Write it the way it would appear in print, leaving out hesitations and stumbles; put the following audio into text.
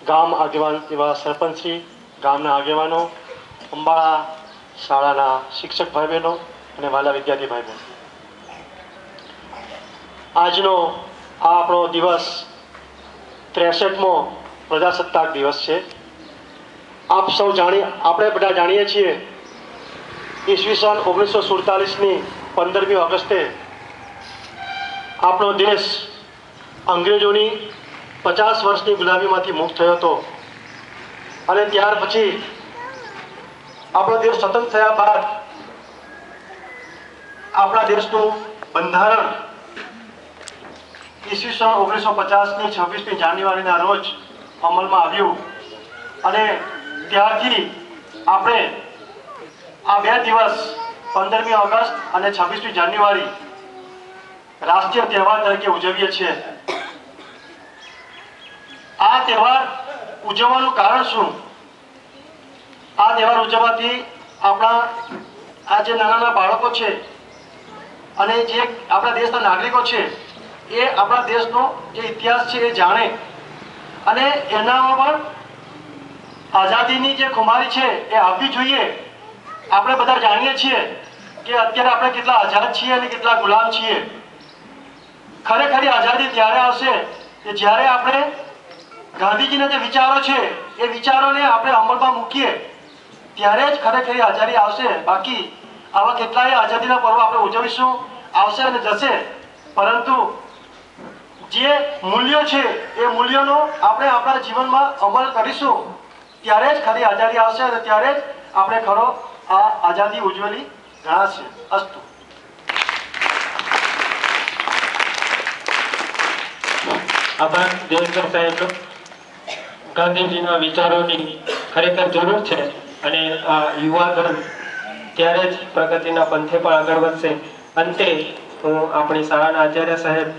ગામ આગેવાન એવા સરપંચશ્રી, ગામના આગેવાનો, અંબાળા શાળાના શિક્ષક ભાઈ બહેનો અને વાલા વિદ્યાર્થી ભાઈ બહેનો, આજનો આ આપણો દિવસ 63મો પ્રજાસત્તાક દિવસ છે. આપણે બધા જાણીએ છીએ ઈસવીસન 1947ની 15મી ઓગસ્ટે આપણો દેશ અંગ્રેજોની 50 વર્ષની ગુલામીમાંથી મુક્ત થયો હતો અને ત્યાર પછી આપણો દેશ સ્વતંત્ર થયા બાદ આપણા દેશનું બંધારણ ઈસવીસન 1950ની 26મી જાન્યુઆરીના રોજ અમલમાં આવ્યું અને ત્યારથી આપણે આ બે દિવસ 15મી ઓગસ્ટ અને 26મી જાન્યુઆરી રાષ્ટ્રીય તહેવાર તરીકે ઉજવીએ છીએ. આ તહેવાર ઉજવવાનું કારણ શું? આ તહેવાર ઉજવવાથી આપણા આ જે નાના નાના બાળકો છે અને જે આપણા દેશના નાગરિકો છે એ આપણા દેશનો જે ઇતિહાસ છે એ જાણે અને એનામાં પણ આઝાદીની જે ખુમારી છે એ આવવી જોઈએ. આપણે બધા જાણીએ છીએ કે અત્યારે આપણે કેટલા આઝાદ છીએ અને કેટલા ગુલામ છીએ. ખરેખરી આઝાદી ત્યારે આવશે કે જ્યારે આપણે ગાંધીજીના જે વિચારો છે એ વિચારોને આપણે અમલમાં મૂકીએ ત્યારે જ ખરેખરી આઝાદી આવશે. બાકી આવા કેટલાય આઝાદીના પર્વ આપણે ઉજવીશું, આવશે અને જશે, પરંતુ જે મૂલ્યો છે એ મૂલ્યોનો આપણે આપણા જીવનમાં અમલ કરીશું ત્યારે જ ખરી આઝાદી આવશે અને ત્યારે જ આપણે ખરો આ આઝાદી ઉજવેલી ગણાશે. અસ્તુ. આભાર દેવેન્દ્ર સાહેબ. ગાંધીજીના વિચારોની ખરેખર જરૂર છે અને આ યુવા ધન ત્યારે જ પ્રગતિના પંથે પણ આગળ વધશે. અંતે હું આપણી શાળાના આચાર્ય સાહેબ